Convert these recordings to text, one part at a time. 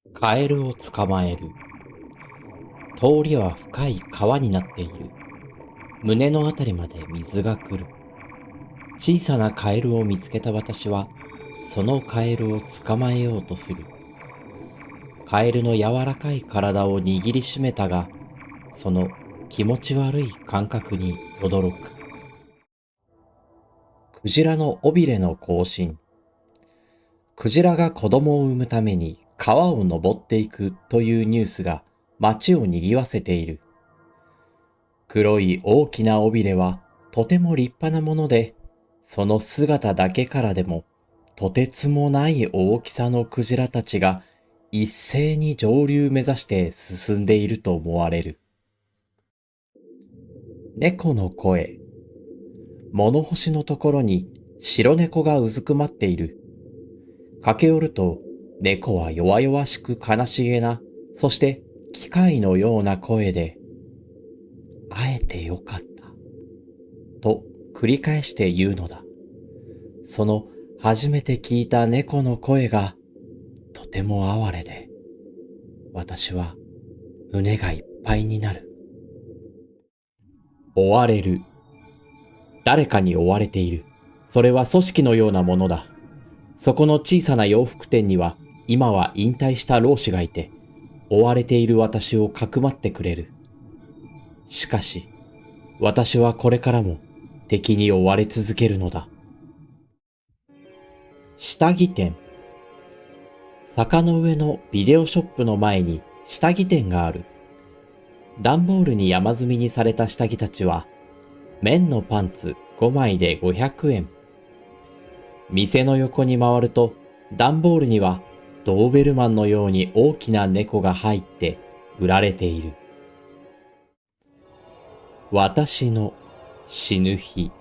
カエルを捕まえる。通りは深い川になっている。胸のあたりまで水が来る。小さなカエルを見つけた私は、そのカエルを捕まえようとする。カエルの柔らかい体を握りしめたが、その気持ち悪い感覚に驚く。クジラの尾びれの行進。クジラが子供を産むために川を登っていくというニュースが街を賑わせている。黒い大きな尾びれはとても立派なもので、その姿だけからでもとてつもない大きさのクジラたちが一斉に上流目指して進んでいると思われる。猫の声。物干しのところに白猫がうずくまっている。駆け寄ると猫は弱々しく悲しげな、そして機械のような声で、会えてよかった。と繰り返して言うのだ。その初めて聞いた猫の声がとても哀れで、私は胸がいっぱいになる。追われる。誰かに追われている。それは組織のようなものだ。そこの小さな洋服店には今は引退した老師がいて、追われている私をかくまってくれる。しかし、私はこれからも敵に追われ続けるのだ。下着店。坂の上のビデオショップの前に下着店がある。段ボールに山積みにされた下着たちは、綿のパンツ5枚で500円。店の横に回ると、段ボールにはドーベルマンのように大きな猫が入って売られている。私の死ぬ日。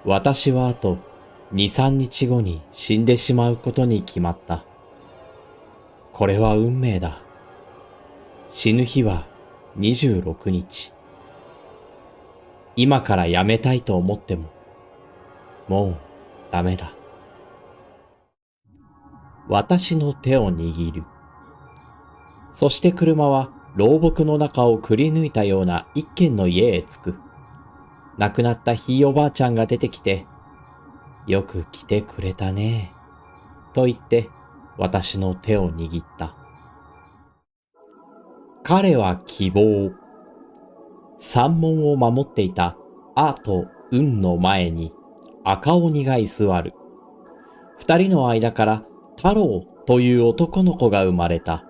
私はあと2、3日後に死んでしまうことに決まった。これは運命だ。死ぬ日は26日。今からやめたいと思っても、もうダメだ。私の手を握る。そして車は老木の中をくり抜いたような一軒の家へ着く。亡くなったひいおばあちゃんが出てきて、よく来てくれたね、と言って私の手を握った。彼は希望。山門を守っていたアと運の前に赤鬼が居座る。二人の間から太郎という男の子が生まれた。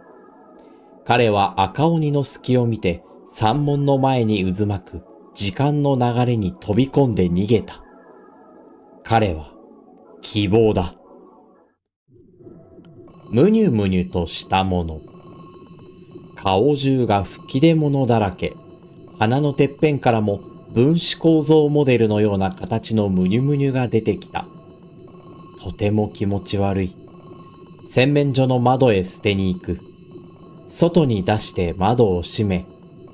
彼は赤鬼の隙を見て山門の前に渦巻く時間の流れに飛び込んで逃げた。彼は希望だ。むにゅむにゅとしたもの。顔中が吹き出物だらけ。鼻のてっぺんからも分子構造モデルのような形のむにゅむにゅが出てきた。とても気持ち悪い。洗面所の窓へ捨てに行く。外に出して窓を閉め、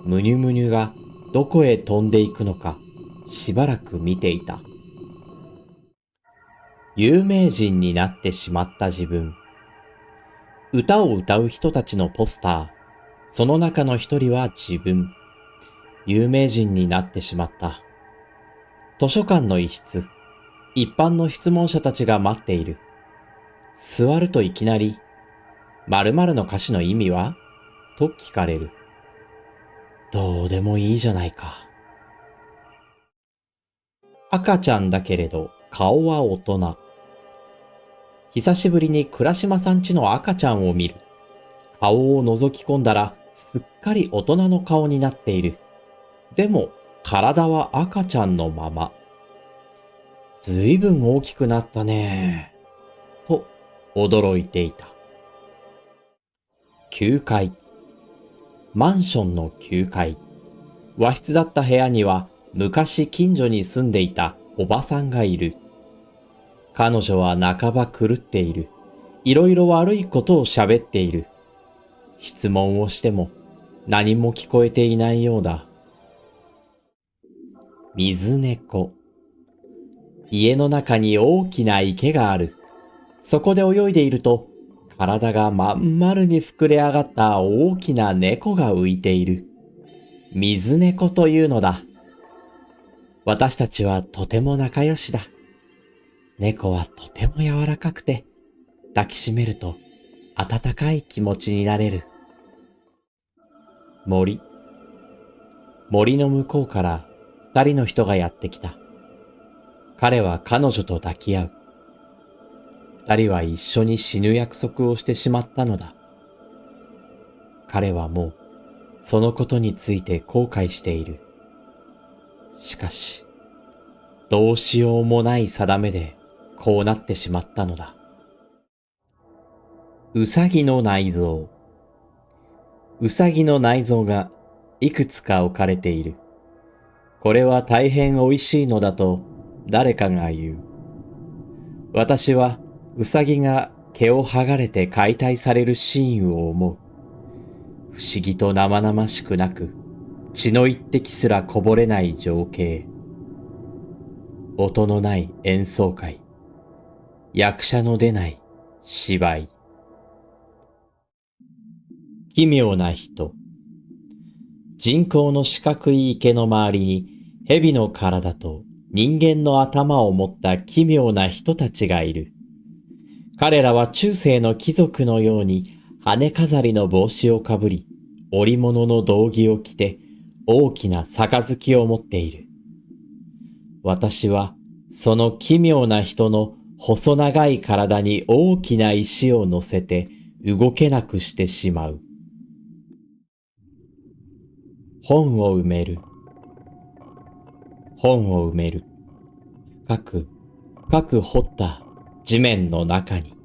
むにゅむにゅがどこへ飛んでいくのかしばらく見ていた。有名人になってしまった自分。歌を歌う人たちのポスター。その中の一人は自分。有名人になってしまった。図書館の一室。一般の質問者たちが待っている。座るといきなり、〇〇の歌詞の意味はと聞かれる。どうでもいいじゃないか。赤ちゃんだけれど顔は大人。久しぶりに倉島さんちの赤ちゃんを見る。顔を覗き込んだらすっかり大人の顔になっている。でも体は赤ちゃんのまま。ずいぶん大きくなったね。と驚いていた。9階。マンションの9階。和室だった部屋には昔近所に住んでいたおばさんがいる。彼女は半ば狂っている。いろいろ悪いことを喋っている。質問をしても何も聞こえていないようだ。水猫。家の中に大きな池がある。そこで泳いでいると体がまん丸に膨れ上がった大きな猫が浮いている。水猫というのだ。私たちはとても仲良しだ。猫はとても柔らかくて、抱きしめると温かい気持ちになれる。森。森の向こうから二人の人がやってきた。彼は彼女と抱き合う。二人は一緒に死ぬ約束をしてしまったのだ。彼はもうそのことについて後悔している。しかし、どうしようもない定めでこうなってしまったのだ。うさぎの内臓。うさぎの内臓がいくつか置かれている。これは大変美味しいのだと誰かが言う。私はうさぎが毛を剥がれて解体されるシーンを思う。不思議と生々しくなく、血の一滴すらこぼれない情景。音のない演奏会。役者の出ない芝居。奇妙な人。人工の四角い池の周りに蛇の体と人間の頭を持った奇妙な人たちがいる。彼らは中世の貴族のように羽飾りの帽子をかぶり、織物の道着を着て大きな杯を持っている。私はその奇妙な人の細長い体に大きな石を乗せて動けなくしてしまう。本を埋める。本を埋める。深く深く掘った地面の中に。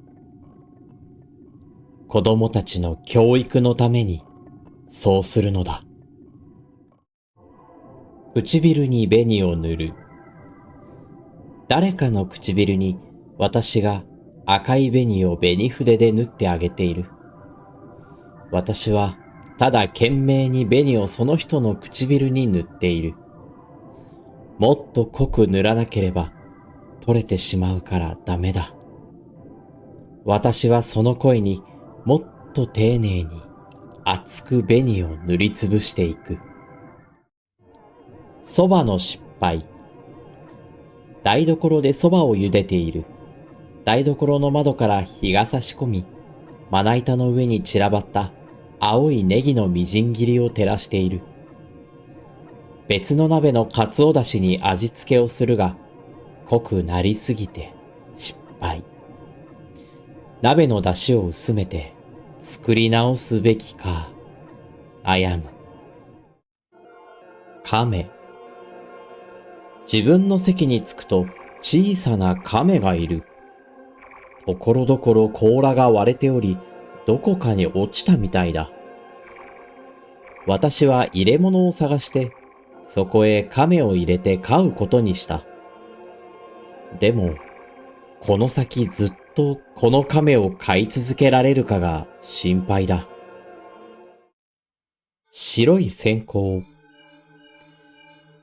子供たちの教育のためにそうするのだ。唇に紅を塗る。誰かの唇に私が赤い紅を紅筆で塗ってあげている。私はただ懸命に紅をその人の唇に塗っている。もっと濃く塗らなければ取れてしまうからダメだ。私はその声にもっと丁寧に厚く紅を塗りつぶしていく。蕎麦の失敗。台所で蕎麦を茹でている。台所の窓から日が差し込み、まな板の上に散らばった青いネギのみじん切りを照らしている。別の鍋のかつおだしに味付けをするが、濃くなりすぎて失敗。鍋の出汁を薄めて作り直すべきか、悩む。亀。自分の席に着くと小さな亀がいる。ところどころ甲羅が割れており、どこかに落ちたみたいだ。私は入れ物を探して、そこへ亀を入れて飼うことにした。でも、この先ずっとこの亀を飼い続けられるかが心配だ。白い線香。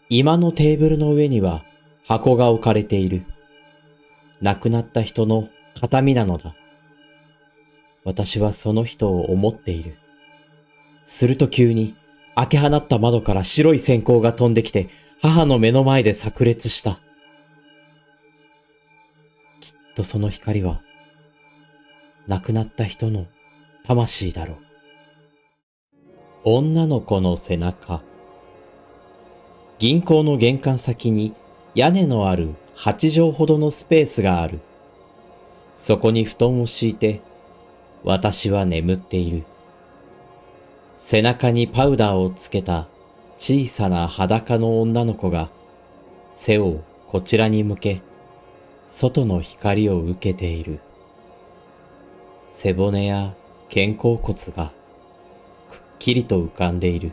居間のテーブルの上には箱が置かれている。亡くなった人の形見なのだ。私はその人を思っている。すると急に開け放った窓から白い線香が飛んできて母の目の前で炸裂した。きっとその光は亡くなった人の魂だろう。女の子の背中。銀行の玄関先に屋根のある8畳ほどのスペースがある。そこに布団を敷いて私は眠っている。背中にパウダーをつけた小さな裸の女の子が背をこちらに向け、外の光を受けている。背骨や肩甲骨がくっきりと浮かんでいる。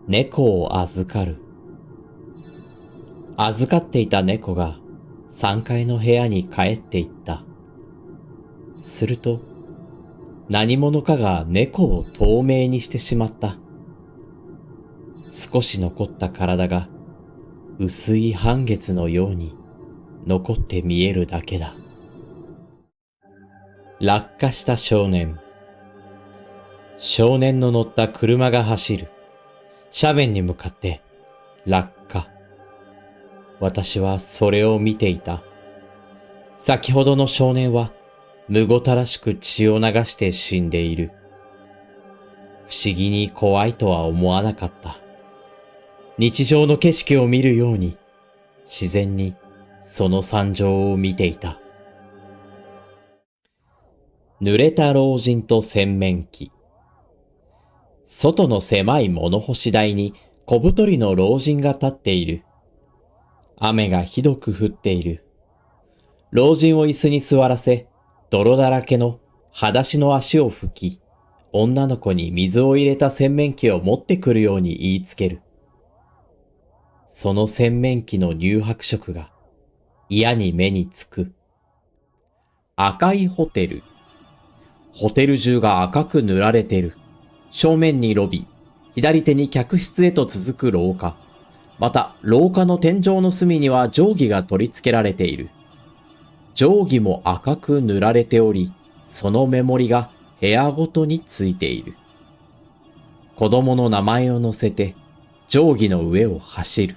猫を預かる。預かっていた猫が3階の部屋に帰っていった。すると、何者かが猫を透明にしてしまった。少し残った体が薄い半月のように残って見えるだけだ。落下した少年。少年の乗った車が走る。斜面に向かって落下。私はそれを見ていた。先ほどの少年はむごたらしく血を流して死んでいる。不思議に怖いとは思わなかった。日常の景色を見るように自然にその惨状を見ていた。濡れた老人と洗面器。外の狭い物干し台に小太りの老人が立っている。雨がひどく降っている。老人を椅子に座らせ、泥だらけの裸足の足を拭き、女の子に水を入れた洗面器を持ってくるように言いつける。その洗面器の乳白色が嫌に目につく。赤いホテル。ホテル中が赤く塗られている。正面にロビー、左手に客室へと続く廊下。また、廊下の天井の隅には定規が取り付けられている。定規も赤く塗られており、その目盛りが部屋ごとについている。子供の名前を載せて、定規の上を走る。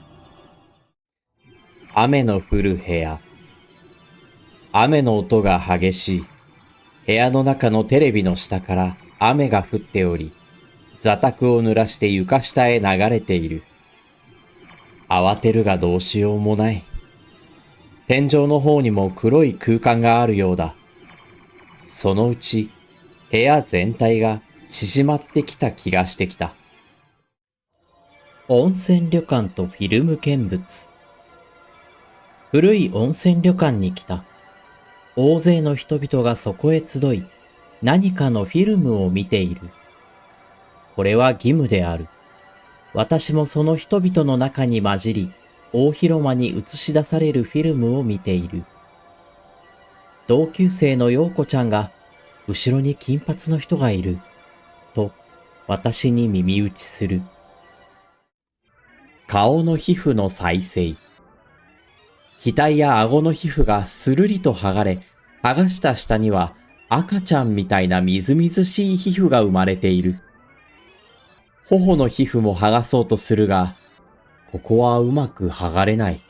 雨の降る部屋。雨の音が激しい。部屋の中のテレビの下から雨が降っており、座卓を濡らして床下へ流れている。慌てるがどうしようもない。天井の方にも黒い空間があるようだ。そのうち部屋全体が縮まってきた気がしてきた。温泉旅館とフィルム見物。古い温泉旅館に来た。大勢の人々がそこへ集い、何かのフィルムを見ている。これは義務である。私もその人々の中に混じり、大広間に映し出されるフィルムを見ている。同級生の陽子ちゃんが、後ろに金髪の人がいる、と私に耳打ちする。顔の皮膚の再生。額や顎の皮膚がするりと剥がれ、剥がした下には赤ちゃんみたいなみずみずしい皮膚が生まれている。頬の皮膚も剥がそうとするが、ここはうまく剥がれない。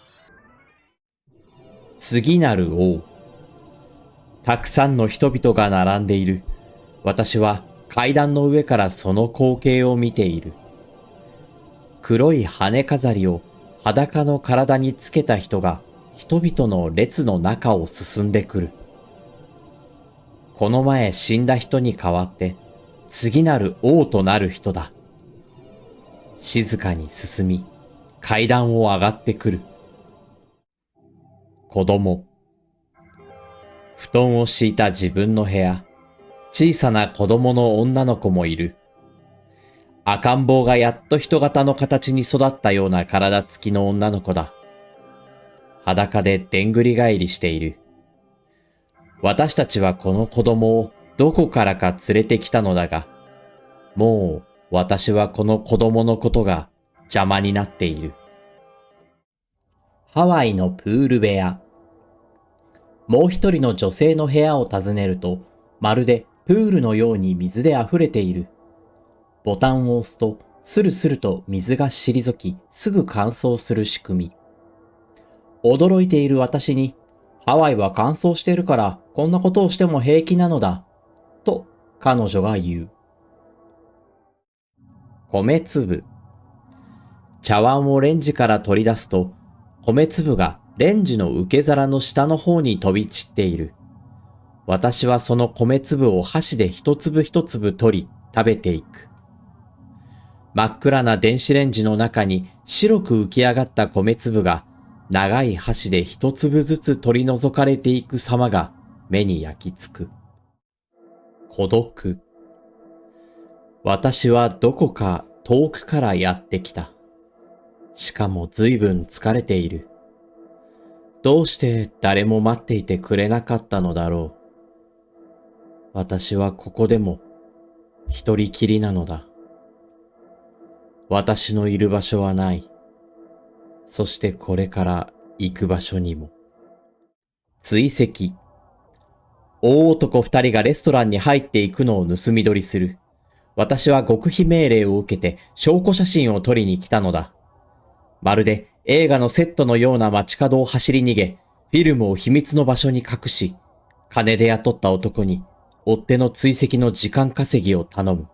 次なる王。たくさんの人々が並んでいる。私は階段の上からその光景を見ている。黒い羽飾りを裸の体につけた人が人々の列の中を進んでくる。この前死んだ人に代わって次なる王となる人だ。静かに進み、階段を上がってくる。子供。布団を敷いた自分の部屋。小さな子供の女の子もいる。赤ん坊がやっと人型の形に育ったような体つきの女の子だ。裸ででんぐり返りしている。私たちはこの子供をどこからか連れてきたのだが、もう私はこの子供のことが邪魔になっている。ハワイのプール部屋。もう一人の女性の部屋を訪ねると、まるでプールのように水で溢れている。ボタンを押すと、スルスルと水が退き、すぐ乾燥する仕組み。驚いている私に、ハワイは乾燥しているから、こんなことをしても平気なのだ。と、彼女が言う。米粒。茶碗をレンジから取り出すと、米粒がレンジの受け皿の下の方に飛び散っている。私はその米粒を箸で一粒一粒取り食べていく。真っ暗な電子レンジの中に白く浮き上がった米粒が長い箸で一粒ずつ取り除かれていく様が目に焼き付く。孤独。私はどこか遠くからやってきた。しかも随分疲れている。どうして誰も待っていてくれなかったのだろう。私はここでも一人きりなのだ。私のいる場所はない。そしてこれから行く場所にも。追跡。大男二人がレストランに入っていくのを盗み撮りする。私は極秘命令を受けて証拠写真を撮りに来たのだ。まるで映画のセットのような街角を走り逃げ、フィルムを秘密の場所に隠し、金で雇った男に追っ手の追跡の時間稼ぎを頼む。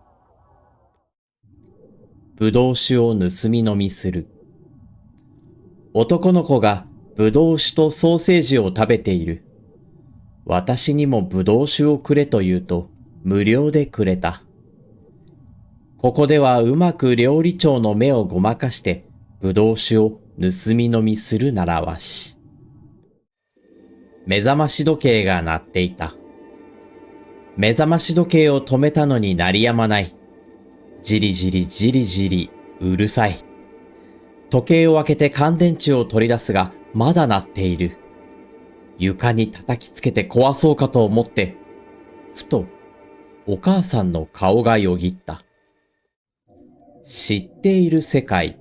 ぶどう酒を盗み飲みする。男の子がぶどう酒とソーセージを食べている。私にもぶどう酒をくれと言うと無料でくれた。ここではうまく料理長の目をごまかしてぶどう酒を盗み飲みするならわし。目覚まし時計が鳴っていた。目覚まし時計を止めたのに鳴りやまない。じりじりじりじりうるさい。時計を開けて乾電池を取り出すがまだ鳴っている。床に叩きつけて壊そうかと思って、ふとお母さんの顔がよぎった。知っている世界。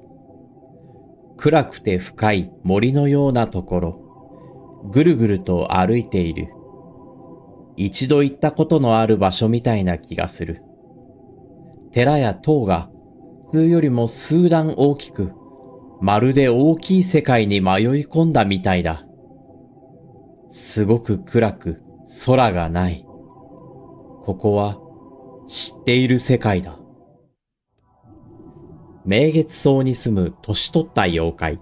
暗くて深い森のようなところ、ぐるぐると歩いている。一度行ったことのある場所みたいな気がする。寺や塔が普通よりも数段大きく、まるで大きい世界に迷い込んだみたいだ。すごく暗く空がない。ここは知っている世界だ。明月荘に住む年取った妖怪。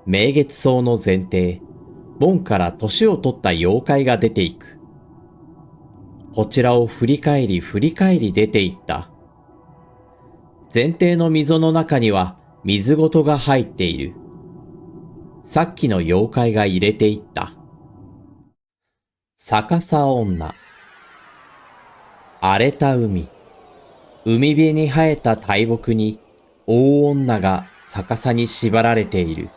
明月荘の前庭、門から年を取った妖怪が出ていく。こちらを振り返り出ていった。前庭の溝の中には水ごとが入っている。さっきの妖怪が入れていった。逆さ女。荒れた海。海辺に生えた大木に大女が逆さに縛られている。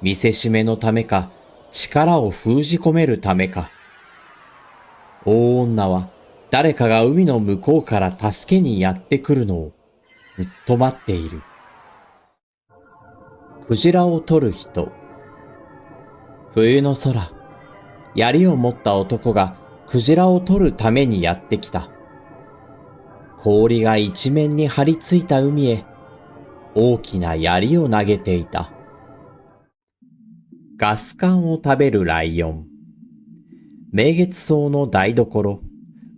見せしめのためか、力を封じ込めるためか。大女は誰かが海の向こうから助けにやってくるのをずっと待っている。クジラを取る人。冬の空。槍を持った男がクジラを取るためにやってきた。氷が一面に張り付いた海へ大きな槍を投げていた。ガス缶を食べるライオン。明月荘の台所。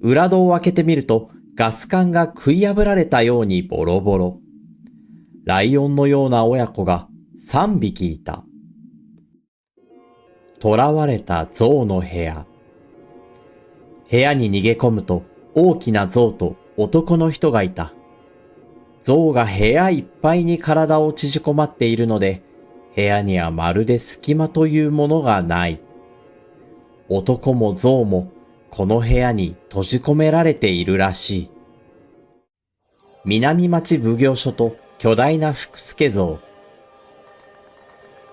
裏戸を開けてみるとガス缶が食い破られたようにボロボロ。ライオンのような親子が3匹いた。囚われた象の部屋。部屋に逃げ込むと大きな象と男の人がいた。象が部屋いっぱいに体を縮こまっているので、部屋にはまるで隙間というものがない。男も象もこの部屋に閉じ込められているらしい。南町奉行所と巨大な福助像。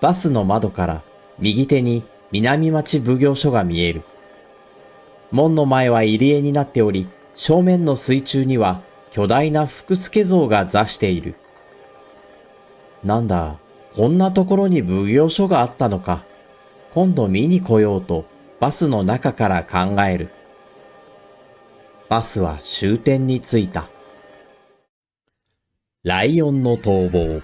バスの窓から右手に南町奉行所が見える。門の前は入り江になっており、正面の水中には巨大な福助像が座している。なんだ、こんなところに奉行所があったのか。今度見に来ようとバスの中から考える。バスは終点に着いた。ライオンの逃亡。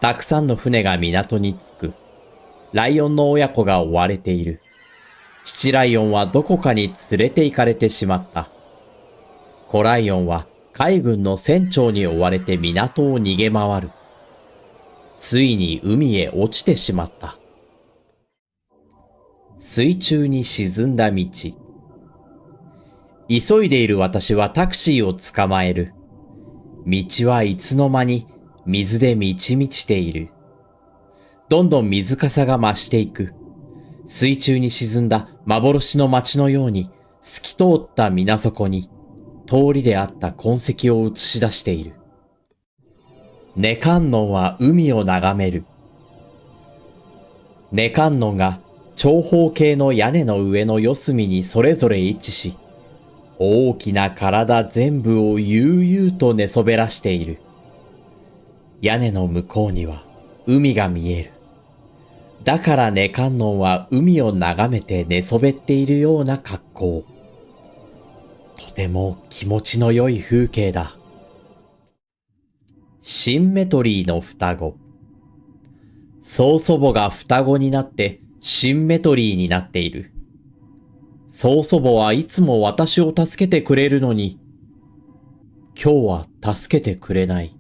たくさんの船が港に着く。ライオンの親子が追われている。父ライオンはどこかに連れて行かれてしまった。子ライオンは海軍の船長に追われて港を逃げ回る。ついに海へ落ちてしまった。水中に沈んだ道。急いでいる私はタクシーを捕まえる。道はいつの間に水で満ち満ちている。どんどん水かさが増していく。水中に沈んだ幻の町のように透き通った水底に通りであった痕跡を映し出している。ネカンノンは海を眺める。ネカンノンが長方形の屋根の上の四隅にそれぞれ位置し、大きな体全部を悠々と寝そべらしている。屋根の向こうには海が見える。だからネカンノンは海を眺めて寝そべっているような格好。とても気持ちの良い風景だ。シンメトリーの双子。曽祖母が双子になってシンメトリーになっている。曽祖母はいつも私を助けてくれるのに、今日は助けてくれない。